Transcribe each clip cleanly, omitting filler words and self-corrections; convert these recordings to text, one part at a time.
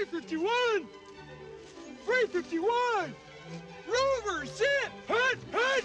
351! 351! Rover, sit! Hut! Hut!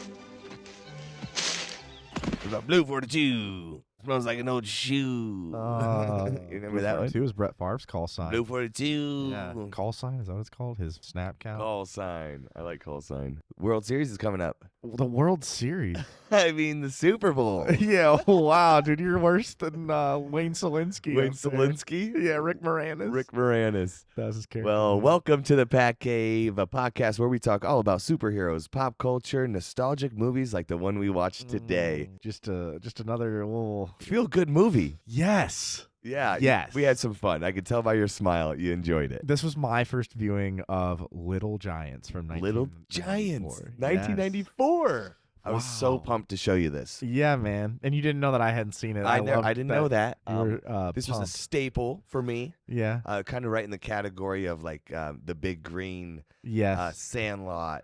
The Blue 42 smells like an old shoe. You remember that one? 42 is Brett Favre's call sign. Blue 42. Yeah. Call sign, is that what it's called? His snap count? Call sign. I like call sign. World Series is coming up. The World Series. I mean, the Super Bowl. Yeah, wow, dude, you're worse than Wayne Selinsky. Wayne Selinsky? Yeah, Rick Moranis. Rick Moranis. That's his character. Well, welcome to the PatCave, a podcast where we talk all about superheroes, pop culture, nostalgic movies like the one we watched today. Just another little Feel-good movie. Yes. Yeah. Yes. We had some fun. I could tell by your smile you enjoyed it. This was my first viewing of Little Giants from 1994. Little Giants. Yes. 1994. I was so Wow. pumped to show you this. Yeah, man. And you didn't know that I hadn't seen it. I loved didn't know that. You were, This was a pumped. staple for me. Yeah. Kind of right in the category of like the Big Green, Yes. Sandlot,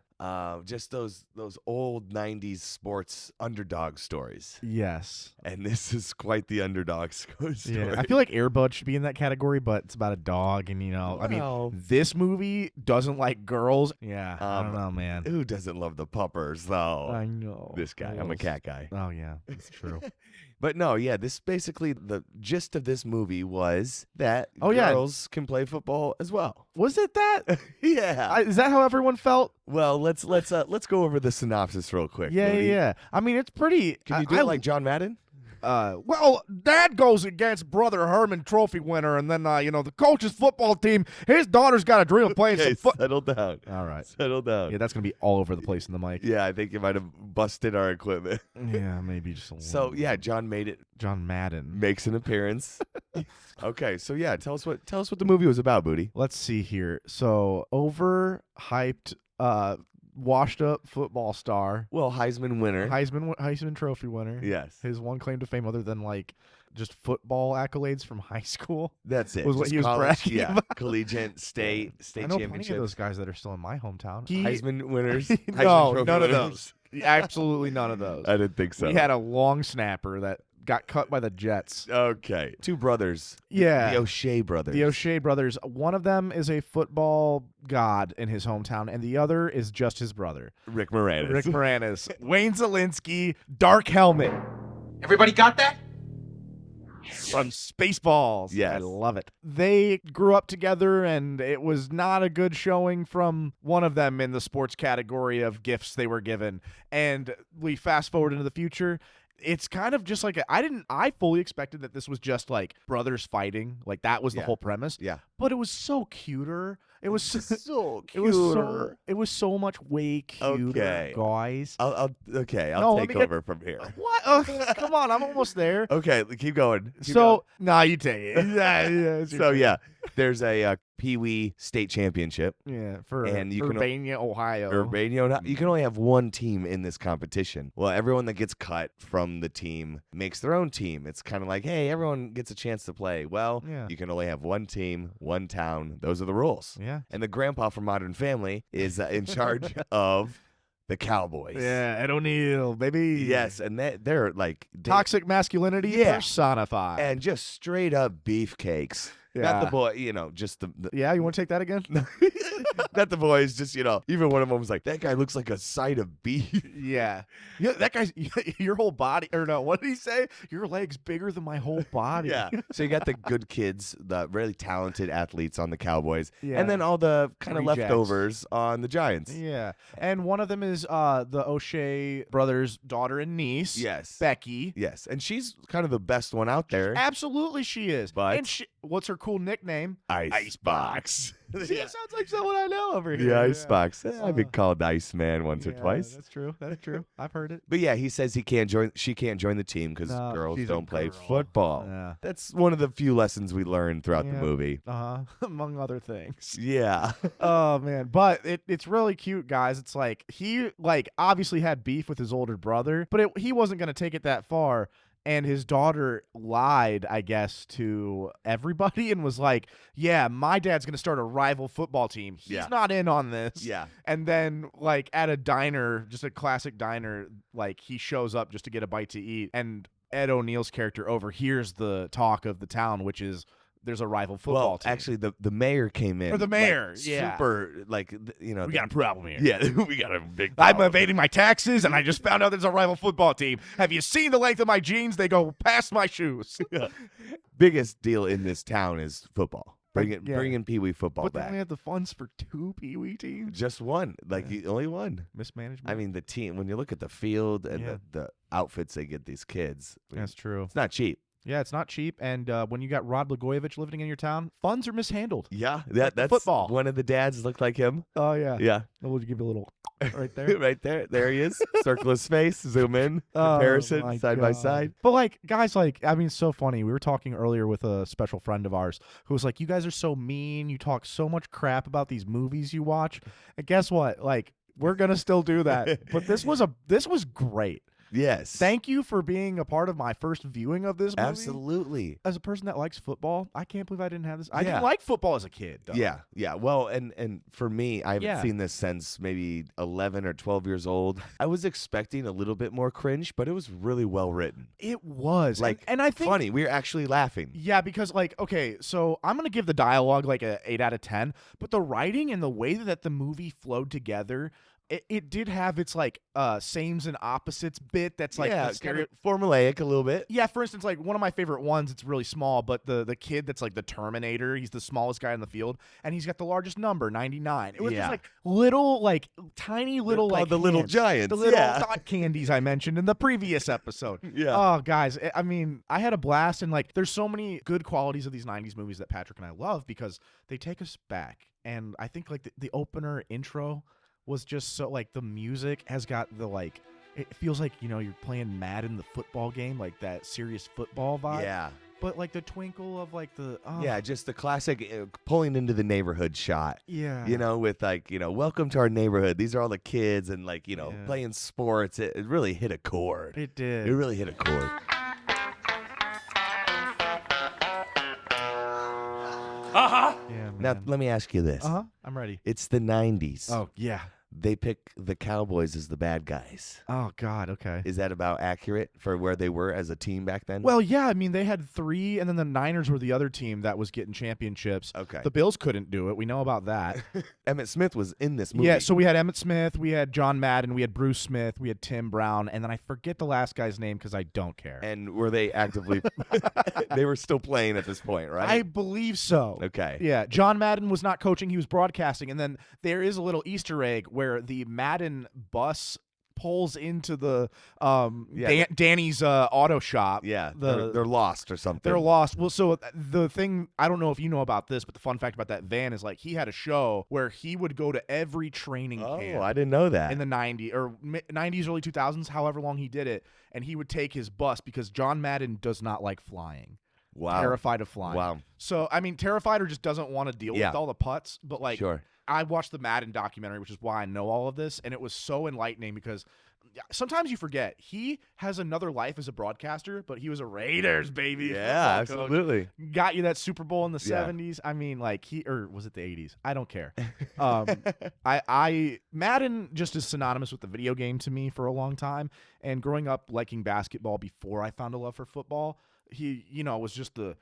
just those old 90s sports underdog stories. Yes. And this is quite the underdog story. Yeah. I feel like Air Bud should be in that category, but it's about a dog, and I mean, this movie doesn't like girls. Yeah. I don't know, man. Who doesn't love the puppers, though? I know. This guy. I'm a cat guy. Oh yeah, that's true. But no, yeah, this basically, the gist of this movie was that yeah. girls can play football as well. Was it that? Yeah. Is that how everyone felt? Well, let's go over the synopsis real quick. Yeah, Moody. yeah. I mean, it's pretty. Can you do it like John Madden? Well, Dad goes against brother Herman Trophy winner, and then the coach's football team. His daughter's got a dream of playing Okay, some foot. settle down. All right. Settle down. Yeah, that's gonna be all over the place in the mic. Yeah, I think you might have busted our equipment. Yeah, maybe just a little. So yeah, John John Madden makes an appearance. Okay, so yeah, tell us what the movie was about, Booty. Let's see here. So overhyped, washed up football star, Well, Heisman winner. Heisman Trophy winner. Yes, His one claim to fame, other than just football accolades from high school, that's it. was what Just he was college, bragging yeah, about. collegiate, state I know plenty of championship. those guys that are still in my hometown. Heisman winners. No, Heisman Trophy none of winners. those. Absolutely none of those. I didn't think so. We had a long snapper that got cut by the Jets. Okay, two brothers. Yeah. The O'Shea brothers. The O'Shea brothers. One of them is a football god in his hometown, and the other is just his brother. Rick Moranis. Rick Moranis. Wayne Selinsky, dark helmet Everybody got that? from Spaceballs. Yes. I love it. They grew up together, and it was not a good showing from one of them in the sports category of gifts they were given. And we fast forward into the future. It's kind of just like I fully expected that this was just like brothers fighting. Like that was the Yeah. whole premise. Yeah. But it was so cuter. It was So It was so much way cuter, Okay. guys. I'll No, take let me get- over from here. What? Oh, come on, I'm almost there. Okay, keep going. Keep So, nah, you take it. Yeah, it's your So turn. yeah, there's a Pee Wee state championship. Yeah, for And you can- Urbana, Ohio. Urbana, you can only have one team in this competition. Well, everyone that gets cut from the team makes their own team. It's kind of like, hey, everyone gets a chance to play. Well, Yeah. you can only have one team, one town. Those are the rules. Yeah. And the grandpa from Modern Family is in charge of the Cowboys. Yeah, Ed O'Neill, baby. Yes, and they're like Toxic masculinity Yeah. personified. and just straight up beefcakes. Yeah. Not the boy, just the Yeah, you want to take that again? not the boys, just even one of them was like, that guy looks like a side of beef. Yeah. Yeah, that guy's your whole body, or no, what did he say? Your leg's bigger than my whole body. Yeah. So you got the good kids, the really talented athletes on the Cowboys, Yeah. and then all the kind of Rejects. leftovers on the Giants. Yeah. And one of them is the O'Shea brothers' daughter and niece. Yes. Becky. Yes. And she's kind of the best one out there. Absolutely she is. But- and what's her cool nickname? Icebox. See, it sounds like someone I know over here. The Icebox. I've been called Iceman once or Yeah, twice. That's true. That's true. I've heard it. But yeah, he says she can't join the team because No, girls she's a don't play girl. football. Yeah. That's one of the few lessons we learned throughout the Yeah. movie. Among other things. Yeah. Oh man, but it's really cute, guys. It's like he obviously had beef with his older brother, but he wasn't gonna take it that far. And his daughter lied, I guess, to everybody and was like, yeah, my dad's going to start a rival football team. He's not in on this. Yeah. And then, at a diner, just a classic diner, he shows up just to get a bite to eat. And Ed O'Neill's character overhears the talk of the town, which is there's a rival football team. Actually, the mayor came in. Or the mayor, like, yeah. super, like, We got a problem here. Yeah, we got a big I'm problem. evading my taxes, and I just found out there's a rival football team. Have you seen the length of my jeans? They go past my shoes. Biggest deal in this town is football. Yeah. Bringing Pee Wee football But back. they only have the funds for 2 Pee Wee teams. Just one, only one. Mismanagement. I mean, the team. When you look at the field and Yeah. the outfits they get these kids, That's true. it's not cheap. Yeah, it's not cheap. And when you got Rod Blagojevich living in your town, funds are mishandled. Yeah, Like that's football. One of the dads looked like him. Oh, yeah. Yeah, We'll give you a little right there. right there. There he is. Circle his face. Zoom in. Oh, Comparison my side by God. side. But like guys, like I mean, it's so funny. We were talking earlier with a special friend of ours who was like, "You guys are so mean. You talk so much crap about these movies you watch." And guess what? Like, we're gonna still do that. But this was great. Yes. Thank you for being a part of my first viewing of this movie. Absolutely. As a person that likes football, I can't believe I didn't have this. I Yeah. didn't like football as a kid. Though. Yeah. Well, and for me, I haven't Yeah. seen this since maybe 11 or 12 years old. I was expecting a little bit more cringe, but it was really well written. It was Like, and I think funny. We were actually laughing. Yeah, because like, okay, so I'm gonna give the dialogue like a 8 out of 10, but the writing and the way that the movie flowed together, it did have its like sames and opposites bit. That's like yeah, the stereo. formulaic a little bit. Yeah, for instance, like one of my favorite ones, it's really small, but the kid that's like the Terminator, he's the smallest guy in the field, and he's got the largest number, 99. It was Yeah. just like little, like tiny little, They're like called the little hints. giants. The little yeah. thought candies I mentioned in the previous episode. Yeah. Oh, guys, I mean, I had a blast, and like, there's so many good qualities of these 90s movies that Patrick and I love because they take us back. And I think like the opener intro was just so like the music has got the like, it feels like, you know, you're playing Madden, the football game, like that serious football vibe. Yeah. But like the twinkle of like the Yeah, just the classic pulling into the neighborhood shot. yeah, You know, with like, welcome to our neighborhood. These are all the kids and like, Yeah. playing sports. It really hit a chord. it did. It really hit a chord. Uh-huh. Yeah, Now, man. let me ask you this. I'm ready. It's the 90s. Oh yeah. They pick the Cowboys as the bad guys. Oh God. Okay. Is that about accurate for where they were as a team back then? Well, yeah. I mean, they had 3, and then the Niners were the other team that was getting championships. okay. The Bills couldn't do it. We know about that. Emmett Smith was in this movie. Yeah, so we had Emmett Smith, we had John Madden, we had Bruce Smith, we had Tim Brown, and then I forget the last guy's name because I don't care. And were they actively? They were still playing at this point, right? I believe so. Okay. Yeah, John Madden was not coaching, he was broadcasting. And then there is a little Easter egg where the Madden bus pulls into the Yeah. Danny's auto shop. Yeah. The- they're lost or something. They're lost. Well, so the thing, I don't know if you know about this, but the fun fact about that van is like he had a show where he would go to every training Oh, camp I didn't know that. in the 90s or 90s, early 2000s, however long he did it. And he would take his bus because John Madden does not like flying. wow. Terrified of flying. Wow. So, I mean, terrified or just doesn't want to deal Yeah. with all the putts. But like, Sure. I watched the Madden documentary, which is why I know all of this, and it was so enlightening because sometimes you forget he has another life as a broadcaster, but he was a Raiders baby. Yeah, football coach. absolutely. Got you that Super Bowl in the Yeah. 70s. I mean, like or was it the 80s? I don't care. Madden just is synonymous with the video game to me for a long time, and growing up liking basketball before I found a love for football. He, was just you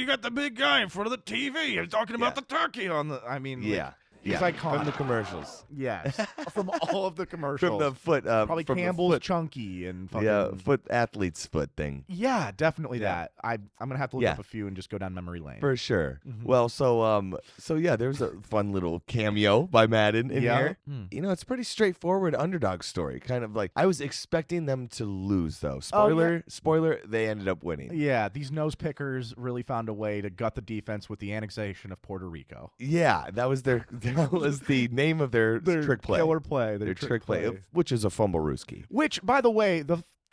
got the big guy in front of the TV. You're talking about Yeah. the turkey on the. I mean, Yeah. he's yeah. iconic. From the commercials. Yes, from all of the commercials. From the foot. Probably from the Campbell's foot, Chunky and fucking. yeah, foot athlete's foot thing. Yeah, definitely Yeah. that. I'm gonna have to look Yeah. up a few and just go down memory lane. For sure. Mhm. Well, so yeah, there's a fun little cameo by Madden in Yeah. here. Hmm. It's pretty straightforward underdog story. Kind of like I was expecting them to lose though. Oh, yeah. Spoiler, they ended up winning. Yeah, these nose pickers really found a way to gut the defense with the annexation of Puerto Rico. Yeah, that was the name of their trick play. Killer play. Their trick play, which is a fumble rooski. Which, by the way,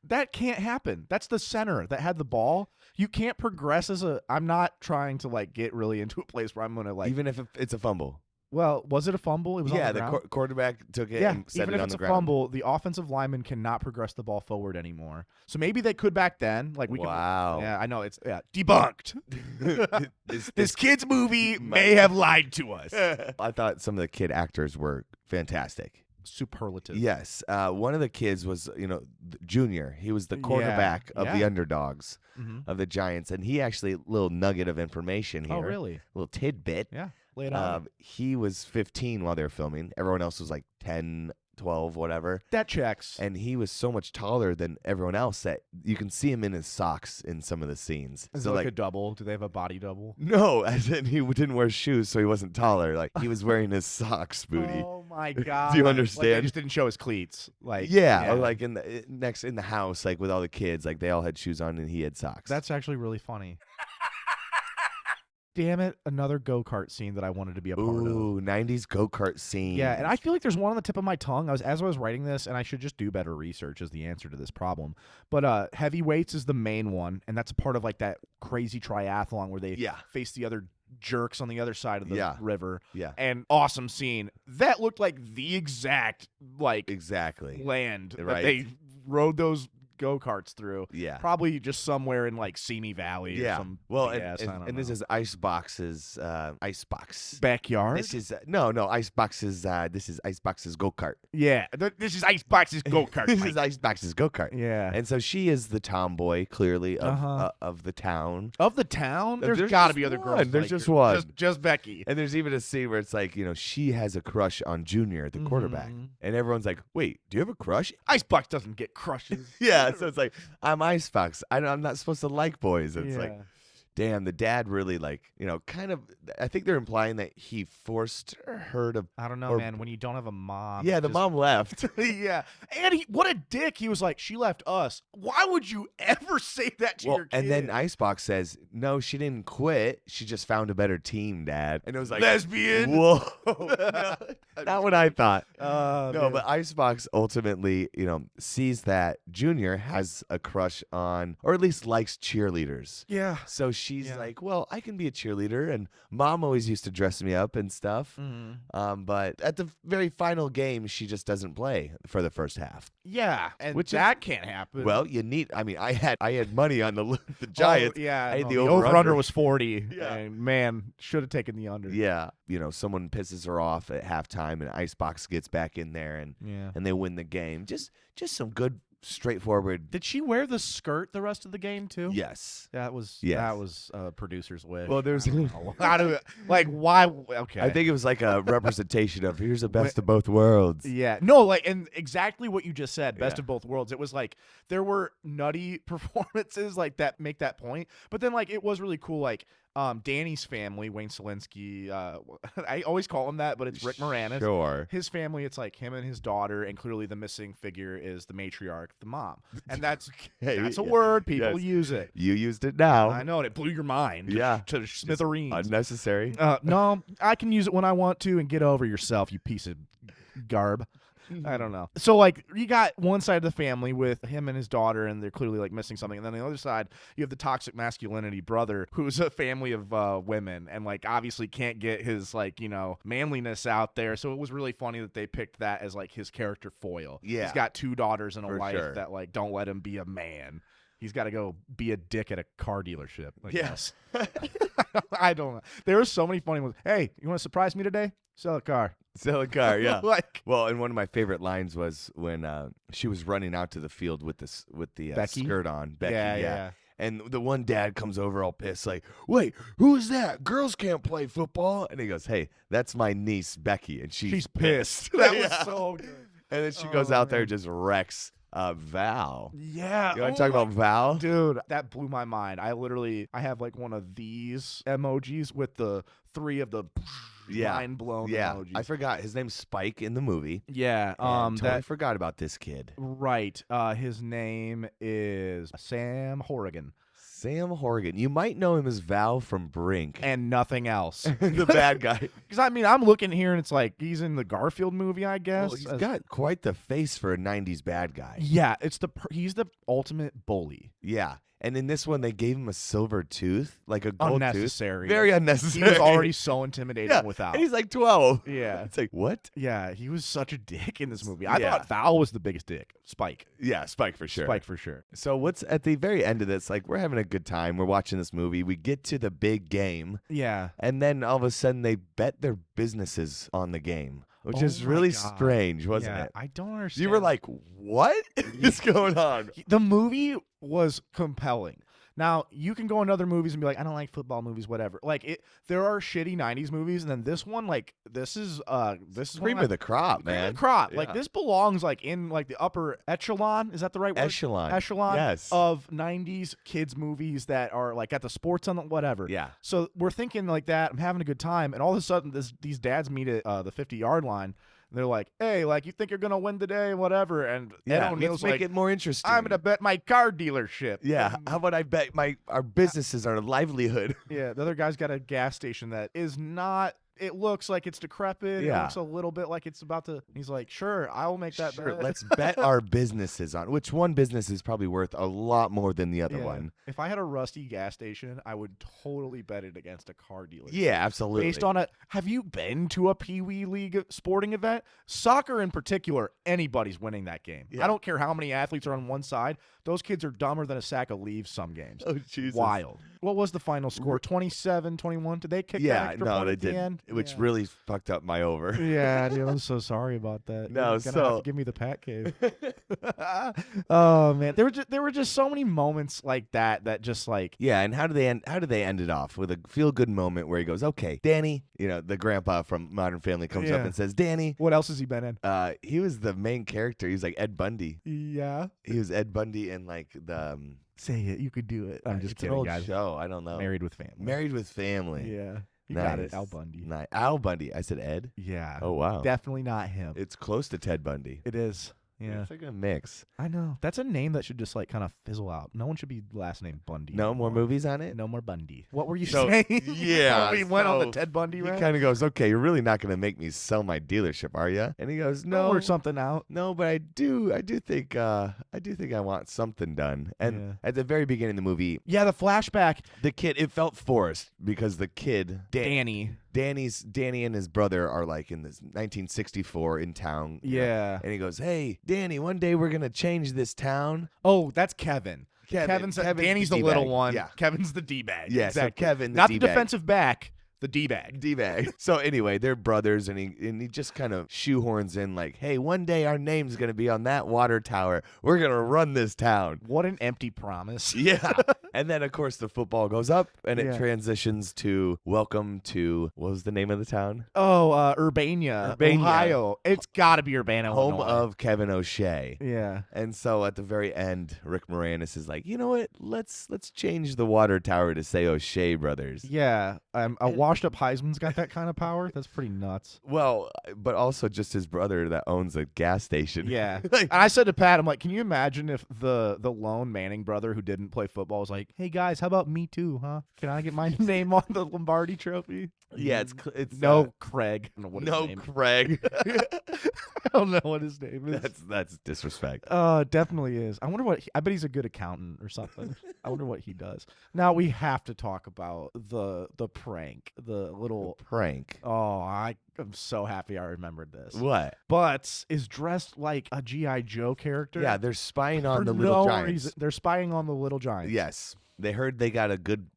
that can't happen. That's the center that had the ball. You can't progress as a. I'm not trying to like get really into a place where I'm gonna like. Even if it's a fumble. Well, was it a fumble? It was Yeah, on the ground? quarterback took it Yeah, and set even it if on it's the a ground. fumble, the offensive lineman cannot progress the ball forward anymore. So maybe they could back then. Like we Wow. can. Yeah, I know it's debunked. This kids movie may have lied to us. I thought some of the kid actors were fantastic. superlative. Yes. One of the kids was, Junior. He was the quarterback of the underdogs, of the Giants. And he actually, little nugget of information here. Oh, really? Little tidbit. Yeah. Lay it on. He was 15 while they were filming. Everyone else was like 10, 12, whatever. That checks. And he was so much taller than everyone else that you can see him in his socks in some of the scenes. Is so it like a double? Do they have a body double? No, as in he didn't wear shoes, so he wasn't taller. Like he was wearing his socks, Booty. Oh my god! Do you understand? Like, they just didn't show his cleats. Like or like in the house, like with all the kids, like they all had shoes on and he had socks. That's actually really funny. Damn it, another go-kart scene that I wanted to be a part of. Ooh, 90s go-kart scene. Yeah, and I feel like there's one on the tip of my tongue. As I was writing this, and I should just do better research is the answer to this problem. But heavyweights is the main one, and that's a part of like that crazy triathlon where they face the other jerks on the other side of the river. Yeah. And awesome scene. That looked like the exact land that they rode those go-karts through. Yeah. Probably just somewhere in like Simi Valley or some and this is Icebox's Icebox backyard. This is Icebox's this is Icebox's go-kart. Yeah. This is Icebox's go-kart. This is Icebox's go-kart. Yeah. And so she is the tomboy, clearly, of the town. Of the town? There's got to be just other one. girls. There's just one. Just Becky. And there's even a scene where it's like, she has a crush on Junior, the quarterback. And everyone's like, wait, do you have a crush? Icebox doesn't get crushes. Yeah. So it's like, I'm Icebox. I'm not supposed to like boys. It's like, damn, the dad really kind of, I think they're implying that he forced her to. I don't know, man. When you don't have a mom. Yeah, the mom left. Yeah. And what a dick. He was like, she left us. Why would you ever say that to your kid? And then Icebox says, no, she didn't quit. She just found a better team, Dad. And it was like, lesbian. Whoa. No, not what I thought. No, but Icebox ultimately, sees that Junior has a crush on, or at least likes cheerleaders. Yeah. So she's like, well, I can be a cheerleader, and Mom always used to dress me up and stuff. But at the very final game, she just doesn't play for the first half. Yeah, and that can't happen. Well, I had money on the Giants. I had the over-under was 40. Yeah. And man, should have taken the under. Yeah. Someone pisses her off at halftime, and Icebox gets back in there, and they win the game. Just some good, straightforward. Did she wear the skirt the rest of the game too? Yes. That was producer's wish. Well, there's why? Okay. I think it was like a representation of here's the best of both worlds. Yeah. No, and exactly what you just said, best of both worlds. It was like there were nutty performances like that make that point, but then it was really cool. Danny's family, Wayne Selinsky, I always call him that, but it's Rick Moranis. Sure. His family, it's like him and his daughter, and clearly the missing figure is the matriarch, the mom. And that's a word. People use it. You used it now. I know, and it blew your mind. Yeah. To smithereens. Unnecessary. No, I can use it when I want to, and get over yourself, you piece of garb. I don't know. So you got one side of the family with him and his daughter, and they're clearly missing something, and then on the other side you have the toxic masculinity brother, who's a family of women, and obviously can't get his manliness out there. So it was really funny that they picked that as his character foil. Yeah, he's got 2 daughters and a wife that don't let him be a man. He's got to go be a dick at a car dealership. Yes. I don't know. There were so many funny ones. Hey, you want to surprise me today? Sell a car. Sell a car, yeah. Well, and one of my favorite lines was when she was running out to the field with the skirt on. Becky, yeah. And the one dad comes over all pissed, like, wait, who is that? Girls can't play football. And he goes, hey, that's my niece, Becky. And she's pissed. That was so good. And then she goes out there and just wrecks Val. Yeah. You want to talk about Val? Dude, that blew my mind. I have one of these emojis with the 3 of the mind blown emojis. I forgot. His name's Spike in the movie. Yeah. I forgot about this kid. Right. His name is Sam Horrigan. Sam Horrigan. You might know him as Val from Brink. And nothing else. The bad guy. Because, I'm looking here, and it's he's in the Garfield movie, I guess. Well, he's got quite the face for a 90s bad guy. Yeah, he's the ultimate bully. Yeah. And in this one, they gave him a silver tooth, like a gold unnecessary. Tooth. Very unnecessary. He was already so intimidating without. And he's 12. Yeah. It's what? Yeah, he was such a dick in this movie. I thought Val was the biggest dick. Spike. Yeah, Spike for sure. Spike for sure. So what's at the very end of this, we're having a good time. We're watching this movie. We get to the big game. Yeah. And then all of a sudden, they bet their businesses on the game. which is really strange, wasn't it? I don't understand. You were like, what is going on? The movie was compelling. Now, you can go into other movies and be like, I don't like football movies, whatever. Like, there are shitty 90s movies, and then this one, like, this is cream of the crop, man. Cream of the crop. Yeah. Like, this belongs, like, in, like, the upper echelon. Is that the right word? Echelon. Yes. Of 90s kids movies that are, like, at the sports on the whatever. Yeah. So we're thinking like that. I'm having a good time. And all of a sudden, these dads meet at the 50-yard line. They're like, hey, like, you think you're going to win today, whatever. And Ed O'Neill's let's make it more interesting. I'm going to bet my car dealership. Yeah, how about I bet our businesses, our livelihood? Yeah, the other guy's got a gas station that is not... It looks like it's decrepit. Yeah. It looks a little bit like it's about to... He's like, sure, I will make that bet. Let's bet our businesses on... Which one business is probably worth a lot more than the other one? If I had a rusty gas station, I would totally bet it against a car dealer. Yeah, absolutely. Based on have you been to a Pee Wee League sporting event? Soccer in particular, anybody's winning that game. Yeah. I don't care how many athletes are on one side. Those kids are dumber than a sack of leaves some games. Oh, Jesus. Wild. What was the final score? 27-21? Did they kick that extra point at the end? Which really fucked up my over. Yeah, dude, I'm so sorry about that. No, You're gonna have to give me the PatCave. Oh man, there were just so many moments like that just like and how do they end it off with a feel good moment where he goes, okay, Danny, the grandpa from Modern Family comes up and says, Danny, what else has he been in? He was the main character. He was like Ed Bundy. Yeah, he was Ed Bundy in like the. Say it, you could do it. I'm just kidding, an old guys. Show, I don't know. Married with Family. Married with Family. Yeah. You nice. got it, Al Bundy. Nice. Al Bundy. I said Ed? Yeah. Oh, wow. Definitely not him. It's close to Ted Bundy. It is. Yeah. It's like a mix. I know. That's a name that should just like kind of fizzle out. No one should be last name Bundy. No more movies on it? No more Bundy. What were you So, saying? Yeah. We went on the Ted Bundy He rant? kind of goes, okay, you're really not going to make me sell my dealership, are you? And he goes, no. Work something out. No, but I do think I want something done. And at the very beginning of the movie, yeah, the flashback, the kid, it felt forced because the kid, Danny and his brother are like in this 1964 in town. Yeah. And he goes, hey, Danny, one day we're going to change this town. Oh, that's Kevin. Kevin's Danny's the D-bag. little one. Yeah. Kevin's the D-bag. Yeah, exactly. So Kevin, not D-bag. the defensive back, the D-bag. D-bag. So anyway, they're brothers, and he just kind of shoehorns in like, hey, one day our name's going to be on that water tower. We're going to run this town. What an empty promise. Yeah. And then, of course, the football goes up, and it transitions to welcome to, what was the name of the town? Oh, Urbana, Ohio. It's got to be Urbana, home Illinois. of Kevin O'Shea. Yeah. And so at the very end, Rick Moranis is like, you know what? Let's change the water tower to say O'Shea Brothers. Yeah. A washed-up Heisman's got that kind of power? That's pretty nuts. Well, but also just his brother that owns a gas station. Yeah. And I said to Pat, I'm like, can you imagine if the lone Manning brother who didn't play football was like, hey, guys, how about me too, huh? Can I get my name on the Lombardi Trophy? Yeah, it's no Craig. I don't know what no his name Craig. I don't know what his name is. That's disrespect. It definitely is. I wonder I bet he's a good accountant or something. I wonder what he does. Now we have to talk about the prank, the little prank. Oh, I'm so happy I remembered this. What? Butts is dressed like a G.I. Joe character. Yeah, they're spying on for the Little no Giants. reason. They're spying on the Little Giants. Yes, they heard they got a good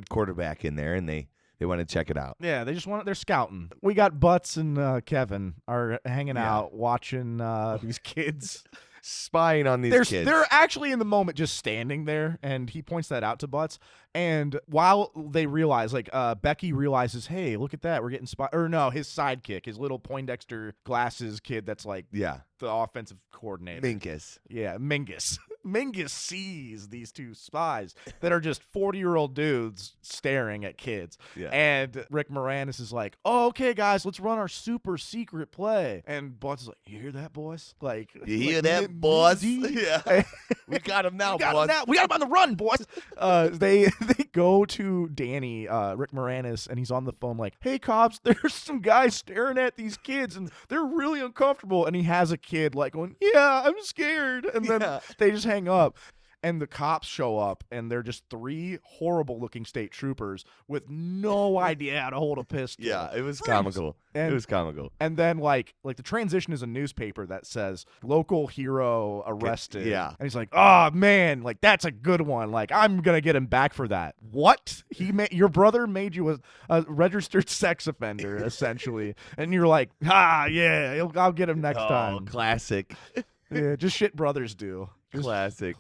quarterback in there, and they want to check it out. Yeah, they're scouting. We got Butts and Kevin are hanging out watching these kids. Spying on these kids. They're actually in the moment just standing there, and he points that out to Butts. And while they realize, like, Becky realizes, hey, look at that, we're getting spied. Or no, his sidekick, his little Poindexter glasses kid that's like the offensive coordinator. Minkus. Yeah, Mingus. Mingus sees these two spies that are just 40-year-old dudes staring at kids. Yeah. And Rick Moranis is like, oh, okay, guys, let's run our super secret play. And Butts is like, you hear that, boys? Like, you hear that, boys? Yeah. We got him now, boys. We got him on the run, boys. They go to Danny, Rick Moranis, and he's on the phone like, hey, cops, there's some guys staring at these kids, and they're really uncomfortable. And he has a kid like going, yeah, I'm scared. And then they just hang up. and the cops show up, and they're just 3 horrible-looking state troopers with no idea how to hold a pistol. Yeah, it was comical. It was comical. And then, like the transition is a newspaper that says, local hero arrested. Yeah. And he's like, oh, man, like, that's a good one. Like, I'm going to get him back for that. What? Your brother made you a registered sex offender, essentially. And you're like, yeah, I'll get him next time. Classic. Yeah, just shit brothers do. Classic.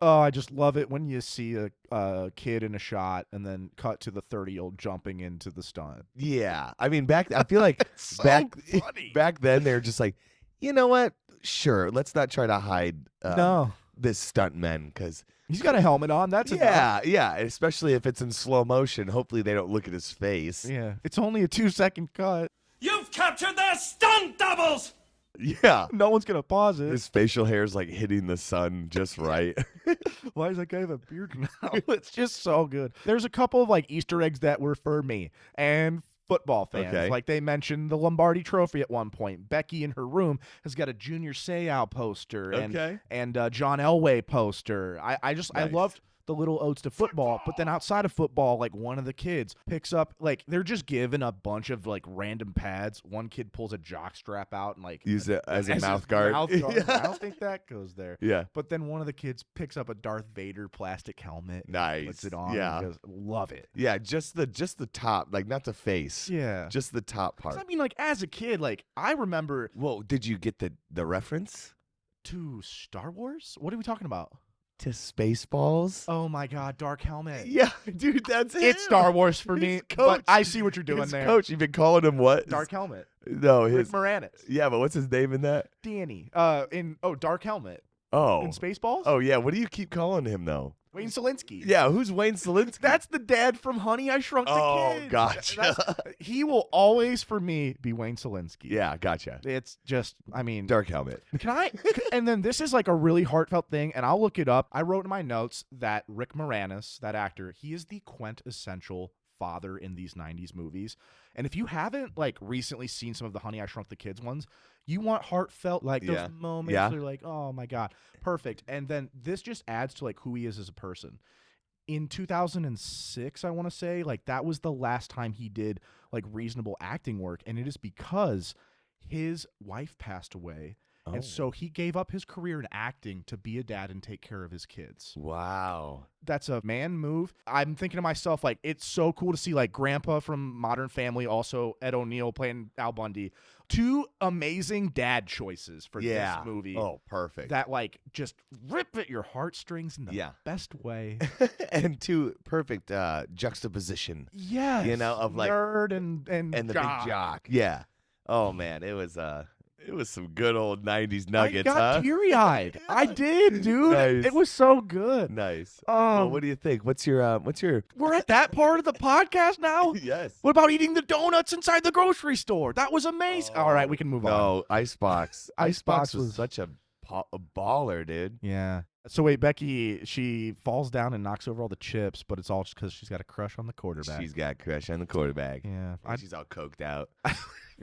Oh, I just love it when you see a kid in a shot and then cut to the 30-year-old jumping into the stunt. Yeah. I mean, I feel like back then they were just like, you know what? Sure, let's not try to hide this stuntman because he's got a helmet on. That's enough. Yeah. Especially if it's in slow motion. Hopefully they don't look at his face. Yeah. It's only a 2-second cut. You've captured the stunt doubles! Yeah. No one's going to pause it. His facial hair is like hitting the sun just right. Why does that guy have a beard now? It's just so good. There's a couple of like Easter eggs that were for me and football fans. Okay. Like they mentioned the Lombardi Trophy at one point. Becky in her room has got a Junior Seau poster and John Elway poster. I loved the little odes to football, but then outside of football, like one of the kids picks up, like they're just given a bunch of like random pads. One kid pulls a jock strap out and like use it as a mouth guard. Yeah. I don't think that goes there. Yeah. But then one of the kids picks up a Darth Vader plastic helmet. Nice. Puts it on. Yeah. And goes, love it. Yeah, just the top, like not the face. Yeah. Just the top part. I mean, like as a kid, like I remember. Whoa, did you get the reference to Star Wars? What are we talking about? To Spaceballs? Oh my God, Dark Helmet. Yeah, dude, that's it. It's Star Wars for me. Coach. But I see what you're doing His there. Coach, you've been calling him what? Dark Helmet. No, Rick Moranis. Yeah, but what's his name in that? Danny. Dark Helmet. Oh. In Spaceballs? Oh yeah. What do you keep calling him though? Wayne Selinsky. Yeah, who's Wayne Selinsky? That's the dad from Honey, I Shrunk the Kids. Oh, gotcha. He will always, for me, be Wayne Selinsky. Yeah, gotcha. It's just, I mean. Dark Helmet. And then this is like a really heartfelt thing, and I'll look it up. I wrote in my notes that Rick Moranis, that actor, he is the quintessential father in these 90s movies. And if you haven't like recently seen some of the Honey, I Shrunk the Kids ones, you want heartfelt, like those moments where you're like, oh my God, perfect. And then this just adds to like who he is as a person. In 2006, I want to say, like that was the last time he did like reasonable acting work. And it is because his wife passed away. Oh. And so he gave up his career in acting to be a dad and take care of his kids. Wow. That's a man move. I'm thinking to myself, like, it's so cool to see, like, Grandpa from Modern Family, also Ed O'Neill playing Al Bundy. 2 amazing dad choices for this movie. Oh, perfect. That, like, just rip at your heartstrings in the best way. And 2 perfect juxtaposition. Yes. You know, of like nerd and the jock. big jock. Yeah. Oh man, it was some good old 90s nuggets, I got teary-eyed. I did, dude. Nice. It was so good. Nice. Well, what do you think? What's your We're at that part of the podcast now? Yes. What about eating the donuts inside the grocery store? That was amazing. All right, we can move on. No, Icebox. Icebox was such a baller, dude. Yeah. So wait, Becky, she falls down and knocks over all the chips, but it's all just because she's got a crush on the quarterback. She's got a crush on the quarterback. Yeah. She's all coked out.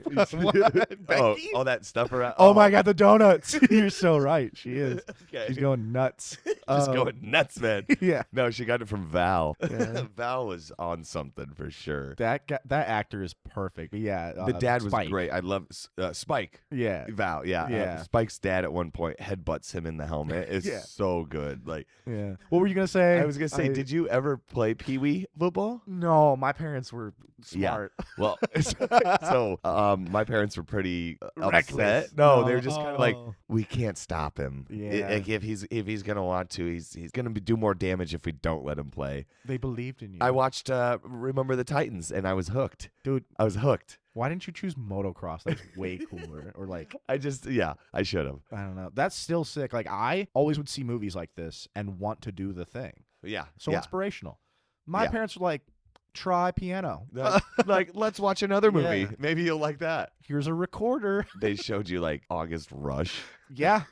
What? Becky? All that stuff around. Oh my God, the donuts. You're so right. She is. Okay. She's going nuts. Just going nuts, man. Yeah. No, she got it from Val. Yeah. Val was on something for sure. That actor is perfect. But yeah. The dad was Spike. great. I love Spike. Yeah. Val. Yeah. Yeah. Spike's dad at one point headbutts him in the helmet. It's so good. Like. Yeah. What were you gonna say? I was gonna say, did you ever play Pee Wee football? No, my parents were smart. Yeah. Well, so my parents were pretty Reckless. upset. No, they were just kind of like, Oh. we can't stop him. Yeah. Like if he's gonna want to, he's gonna do more damage if we don't let him play. They believed in you. I watched Remember the Titans, and I was hooked. Dude, I was hooked. why didn't you choose motocross? That's way cooler. Or like, I should have. I don't know. That's still sick. Like I always would see movies like this and want to do the thing. Yeah. So inspirational. My parents were like, try piano. Like, let's watch another movie. Yeah. Maybe you'll like that. Here's a recorder. They showed you like August Rush. Yeah.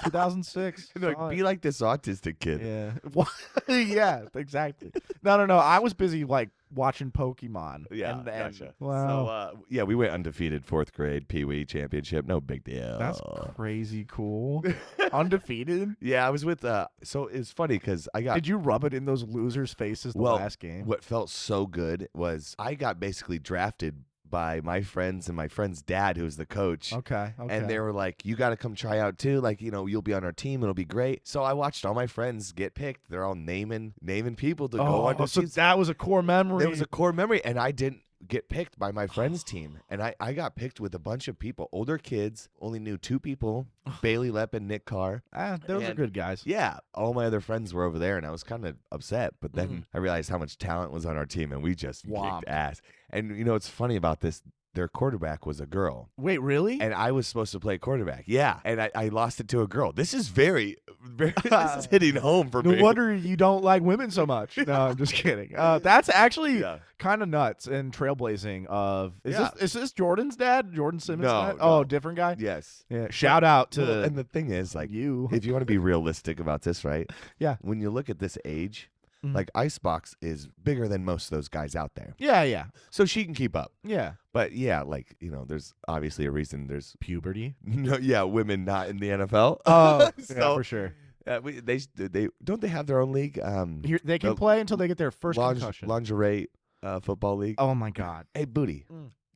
2006. They're like, be like this autistic kid. Yeah. Yeah, exactly. No. I was busy like watching Pokemon. Yeah, and gotcha. Wow. So, yeah, we went undefeated 4th grade Pee Wee championship. No big deal. That's crazy cool. Undefeated? Yeah, I was with, so it's funny because I got. Did you rub it in those losers' faces the last game? What felt so good was I got basically drafted by my friends and my friend's dad, who was the coach. Okay. And they were like, you got to come try out too. Like, you'll be on our team. It'll be great. So I watched all my friends get picked. They're all naming people to go on. So that was a core memory. It was a core memory. And I didn't get picked by my friend's team. And I got picked with a bunch of people, older kids, only knew 2 people, Bailey Lepp and Nick Carr. Those are good guys. Yeah. All my other friends were over there, and I was kind of upset. But then I realized how much talent was on our team, and we just kicked ass. And what's funny about this? Their quarterback was a girl. Wait, really? And I was supposed to play quarterback. Yeah. And I lost it to a girl. This is very this is hitting home for me. No wonder you don't like women so much. No, I'm just kidding. That's actually kind of nuts and trailblazing is this Jordan's dad? Jordan Simmons' dad? No. Oh, different guy? Yes. Yeah. Shout out to and the thing is, like, you. If you want to be realistic about this, right? Yeah. When you look at this age, like, Icebox is bigger than most of those guys out there. Yeah. So she can keep up. Yeah. But yeah, like, there's obviously a reason there's puberty. Women not in the NFL. Oh, so, yeah, for sure. They don't they have their own league? Here, they can play until they get their first concussion. Lingerie football league. Oh my God. Hey, Booty,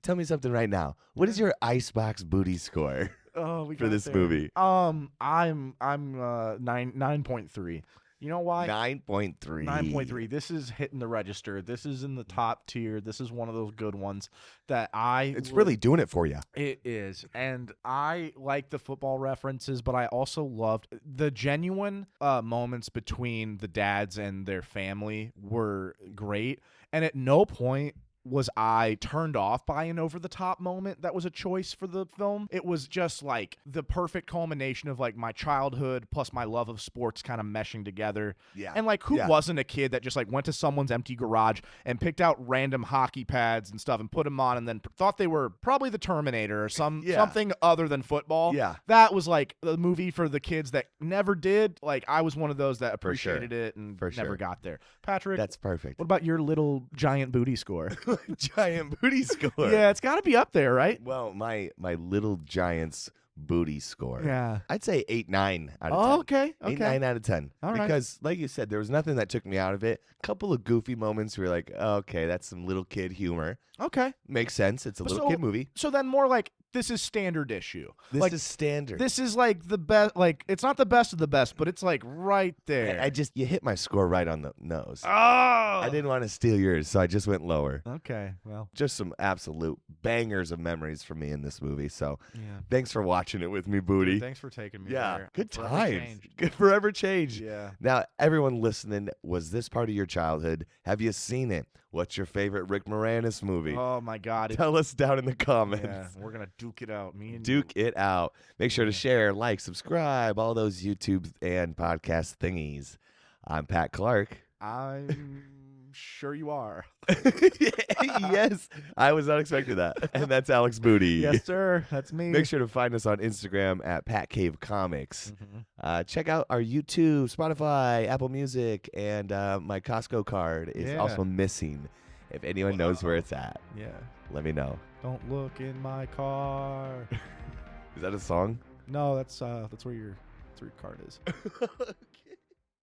tell me something right now. What is your Icebox booty score? For this movie? I'm 9.3. You know why? 9.3. 9.3. This is hitting the register. This is in the top tier. This is one of those good ones that It's really doing it for you. It is. And I like the football references, but I also loved the genuine moments between the dads and their family were great. And at no point was I turned off by an over-the-top moment that was a choice for the film. It was just like the perfect culmination of like my childhood plus my love of sports kind of meshing together. Yeah. And like who wasn't a kid that just like went to someone's empty garage and picked out random hockey pads and stuff and put them on and then thought they were probably the Terminator or something other than football. Yeah. That was like the movie for the kids that never did. Like I was one of those that appreciated it and never got there. Patrick. That's perfect. What about your little giant booty score? Giant booty score. Yeah, it's got to be up there, right? Well, my little giant's booty score. Yeah. I'd say 8, 9 out of 10. Okay. 8, 9 out of 10. All right. Because, like you said, there was nothing that took me out of it. A couple of goofy moments where you're like, oh, okay, that's some little kid humor. Okay. Makes sense. It's a little kid movie. So then more like this is standard issue. This is standard. This is like the best. Like it's not the best of the best, but it's like right there. You hit my score right on the nose. Oh. I didn't want to steal yours, so I just went lower. Okay. Well, just some absolute bangers of memories for me in this movie. So thanks for watching it with me, Booty. Dude, thanks for taking me there. Good times. Good forever change. Yeah. Now, everyone listening, was this part of your childhood? Have you seen it? What's your favorite Rick Moranis movie? Oh my God! Tell us down in the comments. Yeah, we're gonna duke it out. Me and Duke it out. Make sure to share, like, subscribe, all those YouTube and podcast thingies. I'm Pat Clark. I'm sure you are. Yes, I was not expecting that. And that's Alex Booty. Yes, sir. That's me. Make sure to find us on Instagram at PatCave Comics. Check out our YouTube, Spotify, Apple Music, and my Costco card is also missing. If anyone knows where it's at, let me know. Don't look in my car. Is that a song? No, that's where your card is. Okay.